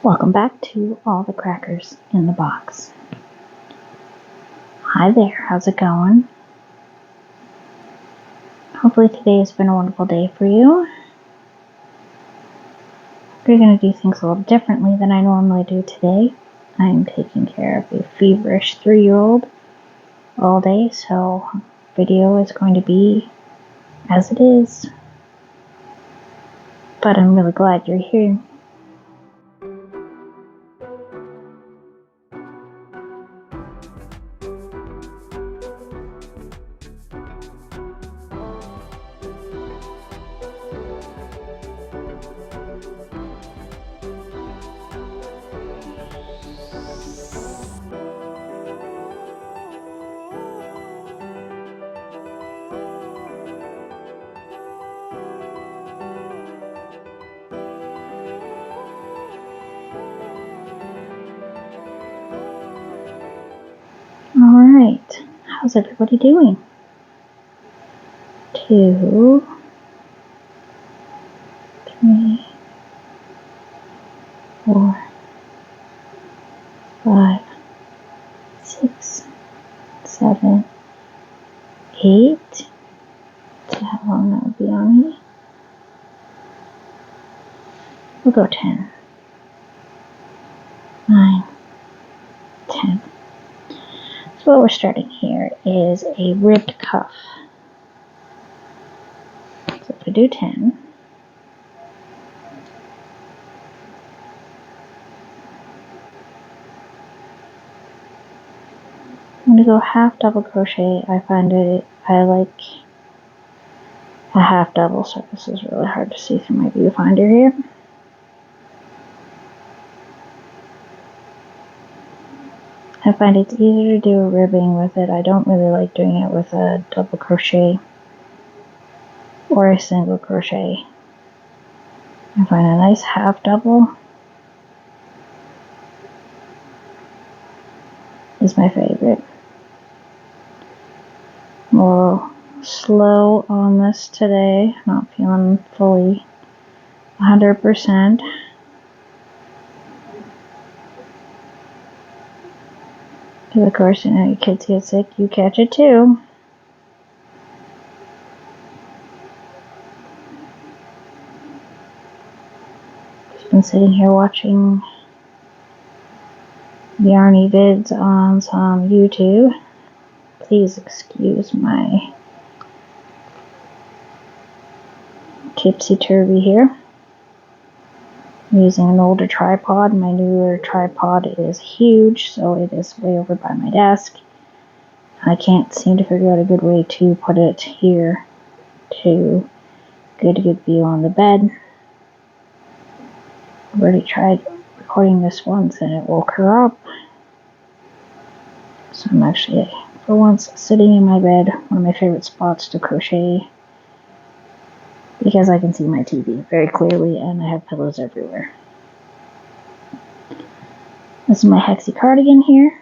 Welcome back to All the Crackers in the Box. Hi there, how's it going? Hopefully today has been a wonderful day for you. We're going to do things a little differently than I normally do today. I'm taking care of a feverish 3-year-old all day, so video is going to be as it is. But I'm really glad you're here. Alright, how's everybody doing? 2, 3, 4, 5, 6, 7, 8. See how long that would be on me. We'll go 10, 9, 10. So what we're starting here is a ribbed cuff. So if I do 10, I'm going to go half double crochet. I like a half double, so this is really hard to see through my viewfinder here. I find it's easier to do a ribbing with it. I don't really like doing it with a double crochet or a single crochet. I find a nice half double is my favorite. I'm a little slow on this today, not feeling fully 100%. Because of course, you know, your kids get sick, you catch it too. Just been sitting here watching yarny vids on some YouTube. Please excuse my tipsy-turvy here. I'm using an older tripod. My newer tripod is huge, so it is way over by my desk. I can't seem to figure out a good way to put it here to get a good view on the bed. I've already tried recording this once and it woke her up. So I'm actually, for once, sitting in my bed, one of my favorite spots to crochet, because I can see my TV very clearly and I have pillows everywhere. This is my hexi cardigan here,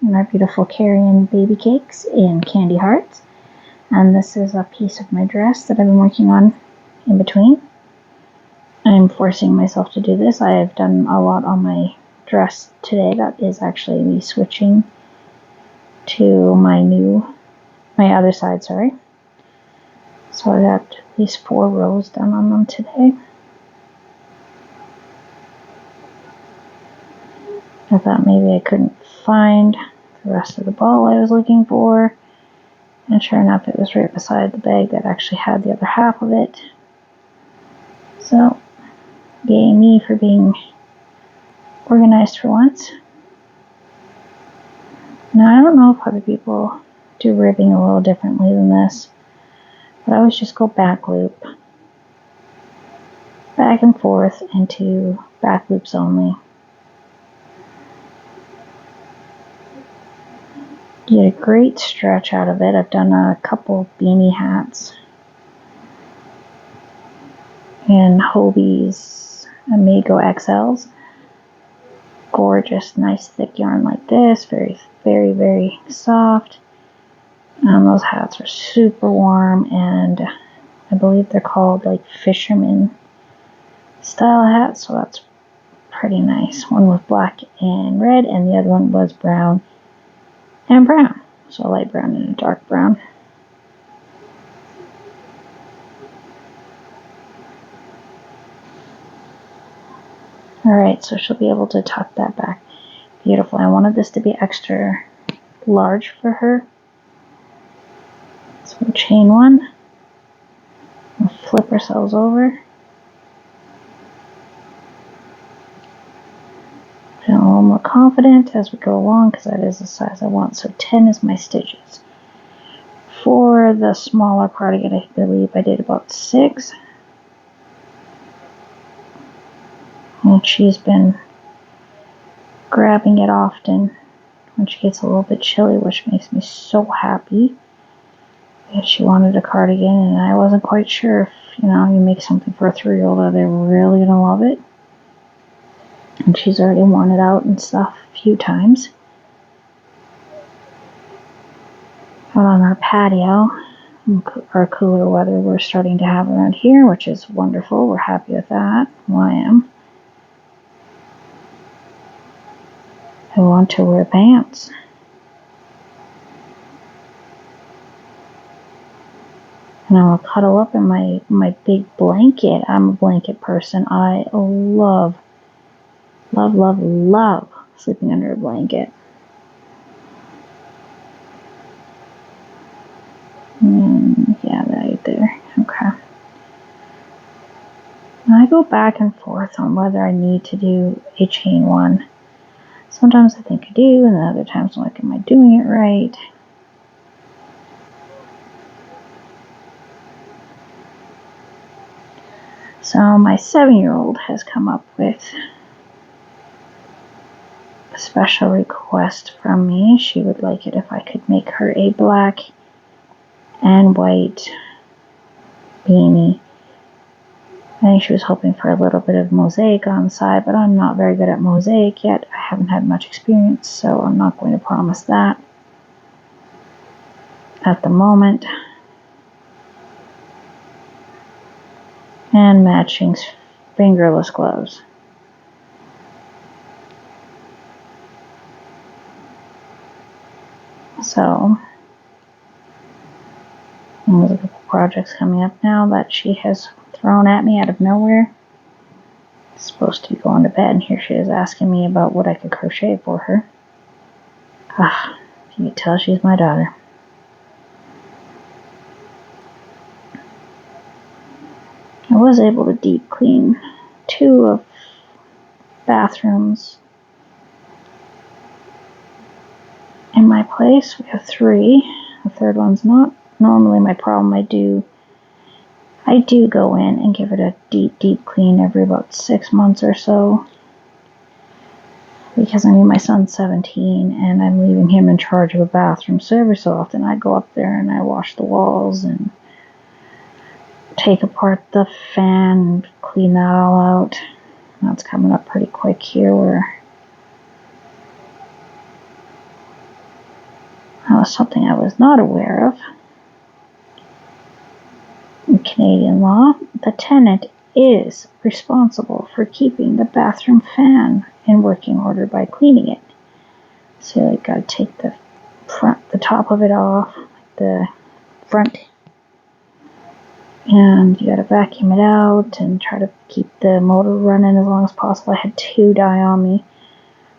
and our beautiful carrion baby cakes in candy hearts. And this is a piece of my dress that I've been working on in between. I'm forcing myself to do this. I have done a lot on my dress today. That is actually me switching to my other side, sorry. So I got at least 4 rows done on them today. I thought maybe I couldn't find the rest of the ball I was looking for. And sure enough, it was right beside the bag that actually had the other half of it. So, yay me for being organized for once. Now, I don't know if other people do ribbing a little differently than this, but I always just go back loop, back and forth into back loops only. Get a great stretch out of it. I've done a couple beanie hats in Hobie's Amigo XLs. Gorgeous, nice thick yarn like this. Very, very, very soft. Those hats are super warm, and I believe they're called like fisherman style hats, so that's pretty nice. One was black and red, and the other one was brown and brown. So a light brown and a dark brown. Alright, so she'll be able to tuck that back. Beautiful. I wanted this to be extra large for her. So we'll chain one. We'll flip ourselves over. Feeling a little more confident as we go along because that is the size I want. So 10 is my stitches. For the smaller cardigan, I believe I did about 6. And she's been grabbing it often when she gets a little bit chilly, which makes me so happy. Because she wanted a cardigan, and I wasn't quite sure if, you make something for a 3-year-old, are they really going to love it? And she's already worn it out and stuff a few times. Out on our patio, our cooler weather we're starting to have around here, which is wonderful. We're happy with that. Well, I am. I want to wear pants. And I will cuddle up in my big blanket. I'm a blanket person. I love sleeping under a blanket. Yeah, right there. Okay. I go back and forth on whether I need to do a chain one. Sometimes I think I do, and then other times I'm like, am I doing it right? So my 7-year-old has come up with a special request from me. She would like it if I could make her a black and white beanie. I think she was hoping for a little bit of mosaic on the side, but I'm not very good at mosaic yet. I haven't had much experience, so I'm not going to promise that at the moment. And matching fingerless gloves. So, there's a couple projects coming up now that she has thrown at me out of nowhere. It's supposed to be going to bed, and here she is asking me about what I could crochet for her. You can tell she's my daughter. I was able to deep clean 2 of bathrooms in my place. We have 3. The third one's not normally my problem. I do go in and give it a deep clean every about 6 months or so. Because my son's 17 and I'm leaving him in charge of a bathroom. So every so often I go up there and I wash the walls and take apart the fan and clean that all out. That's coming up pretty quick here, where that was something I was not aware of. In Canadian law, the tenant is responsible for keeping the bathroom fan in working order by cleaning it. So you gotta take the top of it off, the front, and you gotta vacuum it out and try to keep the motor running as long as possible. I had 2 die on me,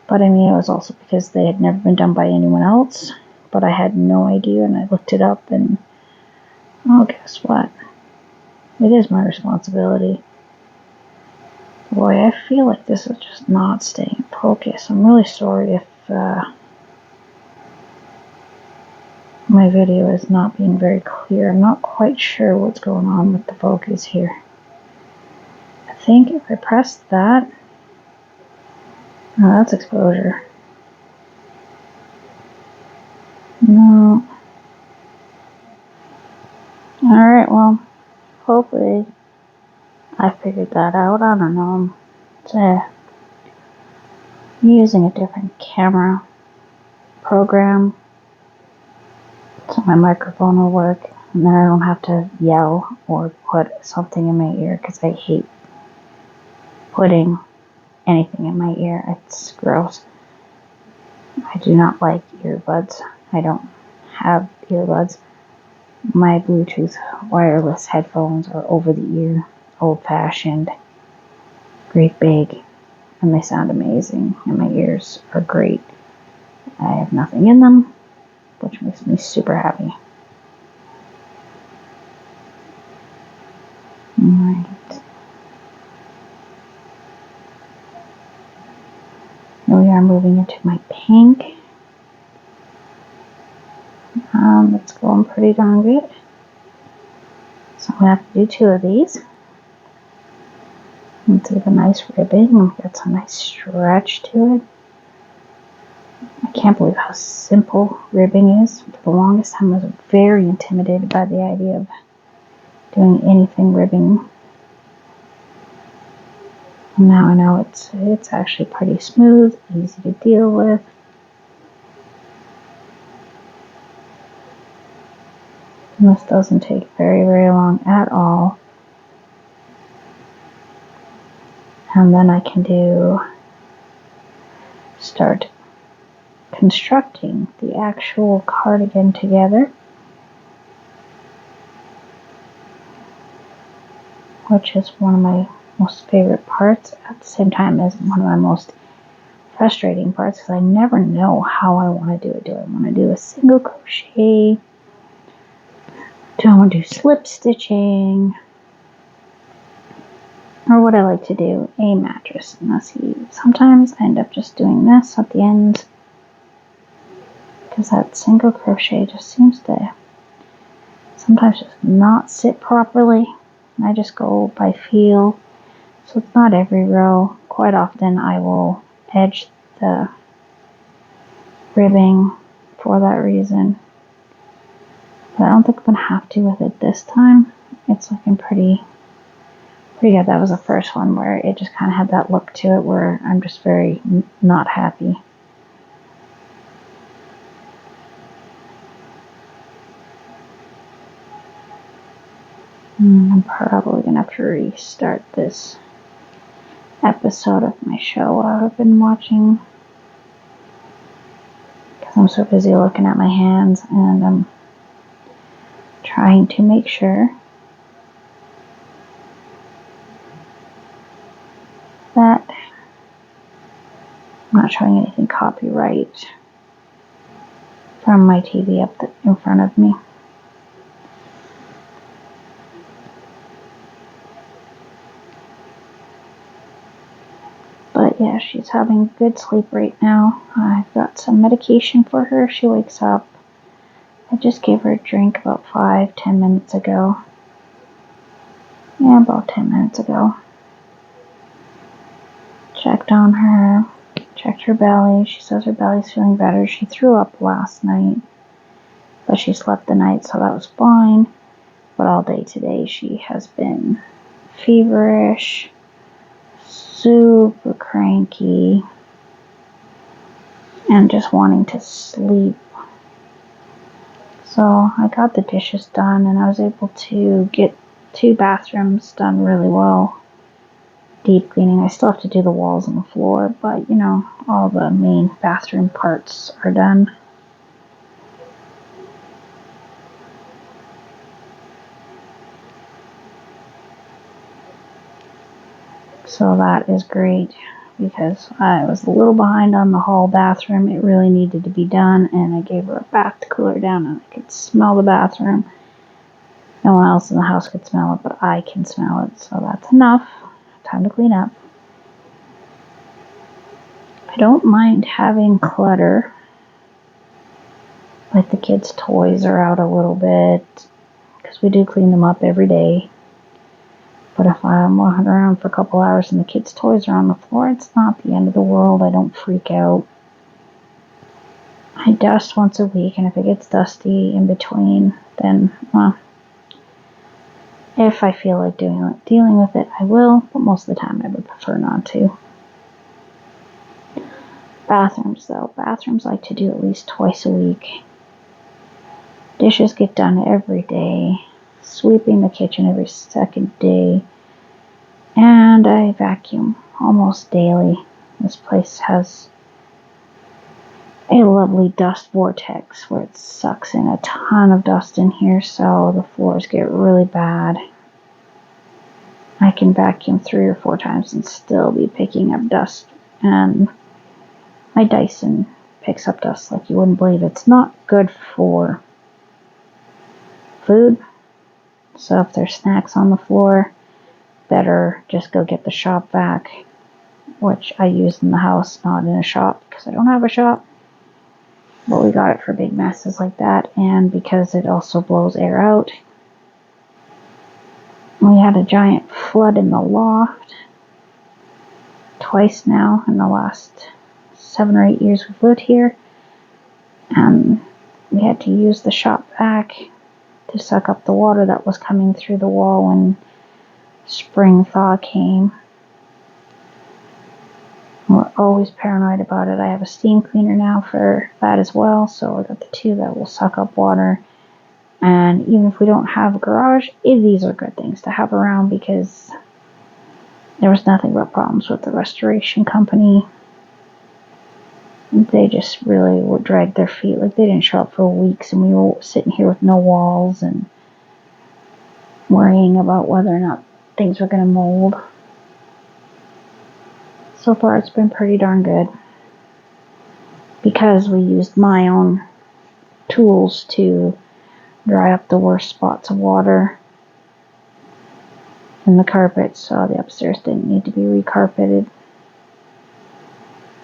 but it was also because they had never been done by anyone else, but I had no idea, and I looked it up, and guess what? It is my responsibility. Boy, I feel like this is just not staying in focus. I'm really sorry if my video is not being very clear. I'm not quite sure what's going on with the focus here. I think if I press that, that's exposure. No. Alright, well, hopefully I figured that out. I don't know. I'm using a different camera program so my microphone will work, and then I don't have to yell or put something in my ear, because I hate putting anything in my ear. It's gross. I do not like earbuds. I don't have earbuds. My Bluetooth wireless headphones are over the ear, old-fashioned, great big, and they sound amazing, and my ears are great. I have nothing in them, which makes me super happy. Alright. Here we are moving into my pink. It's going pretty darn good. So I'm going to have to do 2 of these. Let's see the nice ribbing. Got some nice stretch to it. I can't believe how simple ribbing is. For the longest time I was very intimidated by the idea of doing anything ribbing. And now I know it's actually pretty smooth, easy to deal with. And this doesn't take very, very long at all. And then I can start constructing the actual cardigan together, which is one of my most favorite parts, at the same time as one of my most frustrating parts, because I never know how I want to do it. Do I want to do a single crochet? Do I want to do slip stitching? Or what I like to do, a mattress. Now see, sometimes I end up just doing this at the end, because that single crochet just seems to sometimes just not sit properly. I just go by feel, so it's not every row. Quite often I will edge the ribbing for that reason. But I don't think I'm going to have to with it this time. It's looking pretty good. That was the first one where it just kind of had that look to it where I'm just very not happy. I'm probably going to have to restart this episode of my show I've been watching, because I'm so busy looking at my hands, and I'm trying to make sure that I'm not showing anything copyright from my TV up in front of me. But yeah, she's having good sleep right now. I've got some medication for her. She wakes up. I just gave her a drink about 5-10 minutes ago. Yeah, about 10 minutes ago. Checked on her, checked her belly. She says her belly's feeling better. She threw up last night, but she slept the night, so that was fine. But all day today she has been feverish, super cranky, and just wanting to sleep. So I got the dishes done, and I was able to get 2 bathrooms done really well. Deep cleaning. I still have to do the walls and the floor, but you know, all the main bathroom parts are done. So that is great, because I was a little behind on the hall bathroom. It really needed to be done, and I gave her a bath to cool her down, and I could smell the bathroom. No one else in the house could smell it, but I can smell it, so that's enough. Time to clean up. I don't mind having clutter. Like the kids' toys are out a little bit, because we do clean them up every day. But if I'm walking around for a couple hours and the kids' toys are on the floor, it's not the end of the world. I don't freak out. I dust once a week, and if it gets dusty in between, then, if I feel like dealing with it, I will, but most of the time I would prefer not to. Bathrooms, though. Bathrooms I like to do at least twice a week. Dishes get done every day. Sweeping the kitchen every second day. And I vacuum almost daily. This place has a lovely dust vortex where it sucks in a ton of dust in here, so the floors get really bad. I can vacuum 3 or 4 times and still be picking up dust, and my Dyson picks up dust like you wouldn't believe. It's not good for food, so if there's snacks on the floor, better just go get the shop vac, which I use in the house, not in a shop, because I don't have a shop. But we got it for big messes like that, and because it also blows air out. We had a giant flood in the loft twice now in the last 7 or 8 years we've lived here, and we had to use the shop vac to suck up the water that was coming through the wall when spring thaw came. We're always paranoid about it. I have a steam cleaner now for that as well, so I got the 2 that will suck up water. And even if we don't have a garage, these are good things to have around, because there was nothing but problems with the restoration company. They just really would drag their feet. Like, they didn't show up for weeks, and we were sitting here with no walls and worrying about whether or not things were going to mold. So far, it's been pretty darn good, because we used my own tools to dry up the worst spots of water in the carpet, so the upstairs didn't need to be recarpeted,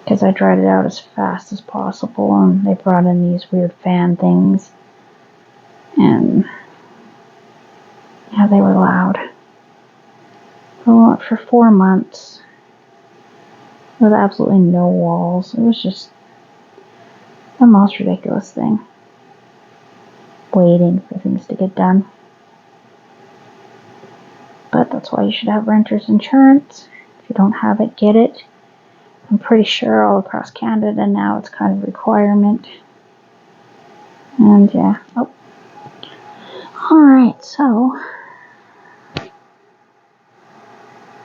because I dried it out as fast as possible, and they brought in these weird fan things, and yeah, they were loud. We went for 4 months with absolutely no walls. It was just the most ridiculous thing, waiting for things to get done. But that's why you should have renter's insurance. If you don't have it, get it. I'm pretty sure all across Canada now it's kind of a requirement. And yeah. Oh. Alright, so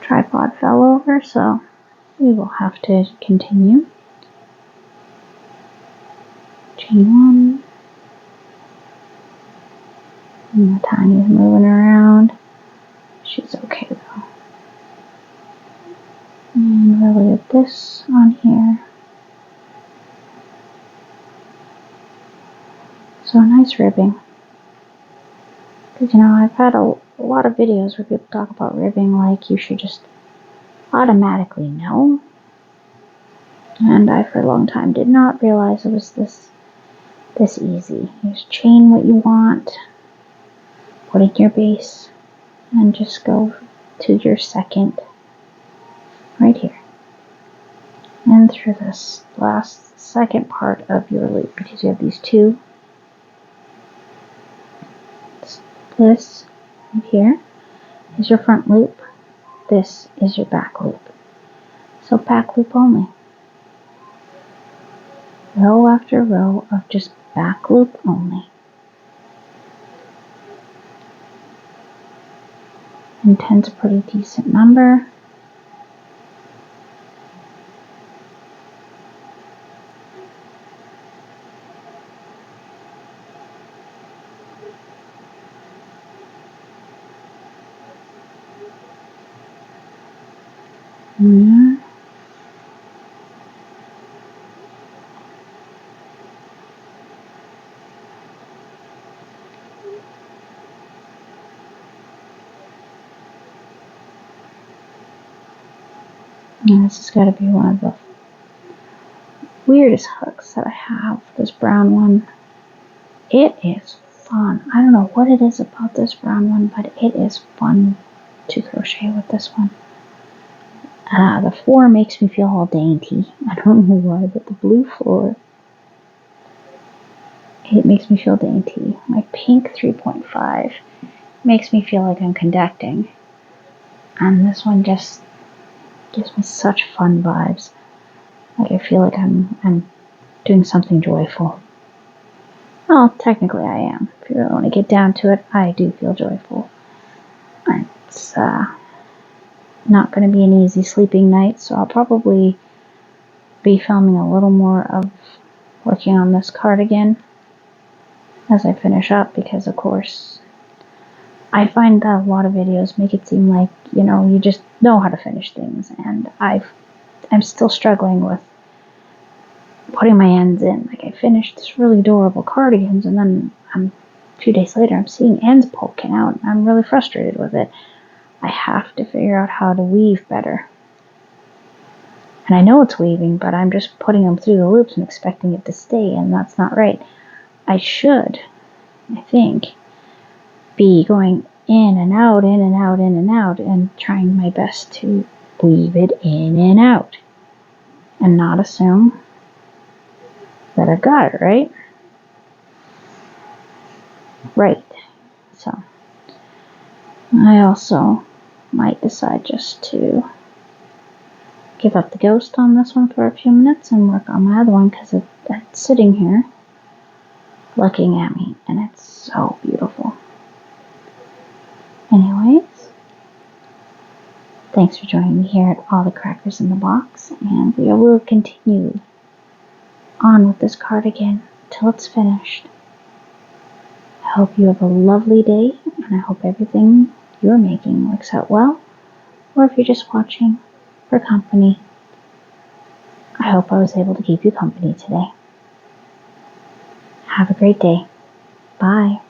tripod fell over, so we will have to continue. Chain 1. And the Tiny's moving around. She's okay though. And we'll leave this on here. So nice ribbing. Because, you know, I've had a lot of videos where people talk about ribbing like you should just automatically know. And I, for a long time, did not realize it was this easy. You just chain what you want, put in your base, and just go to your second right here. And through this last second part of your loop, because you have these 2. This right here is your front loop. This is your back loop. So back loop only. Row after row of just back loop only. And 10's a pretty decent number. Yeah. And this has got to be one of the weirdest hooks that I have, this brown one. It is fun. I don't know what it is about this brown one, but it is fun to crochet with this one. The floor makes me feel all dainty. I don't know why, but the blue floor, it makes me feel dainty. My pink 3.5 makes me feel like I'm conducting. And this one just gives me such fun vibes. Like I feel like I'm doing something joyful. Well, technically I am. If you really want to get down to it, I do feel joyful. It's not going to be an easy sleeping night, so I'll probably be filming a little more of working on this cardigan as I finish up, because of course I find that a lot of videos make it seem like, you know, you just know how to finish things, and I'm still struggling with putting my ends in. Like, I finished this really adorable cardigans, and then a few days later I'm seeing ends poking out, and I'm really frustrated with it. I have to figure out how to weave better. And I know it's weaving, but I'm just putting them through the loops and expecting it to stay, and that's not right. I should, I think, be going in and out, in and out, in and out, and trying my best to weave it in and out, and not assume that I've got it, right? Right. So, I also might decide just to give up the ghost on this one for a few minutes and work on my other one, because it's sitting here looking at me, and it's so beautiful. Anyways, thanks for joining me here at All the Crackers in the Box, and we will continue on with this cardigan till it's finished. I hope you have a lovely day, and I hope everything you're making works out well, or if you're just watching for company, I hope I was able to keep you company today. Have a great day. Bye.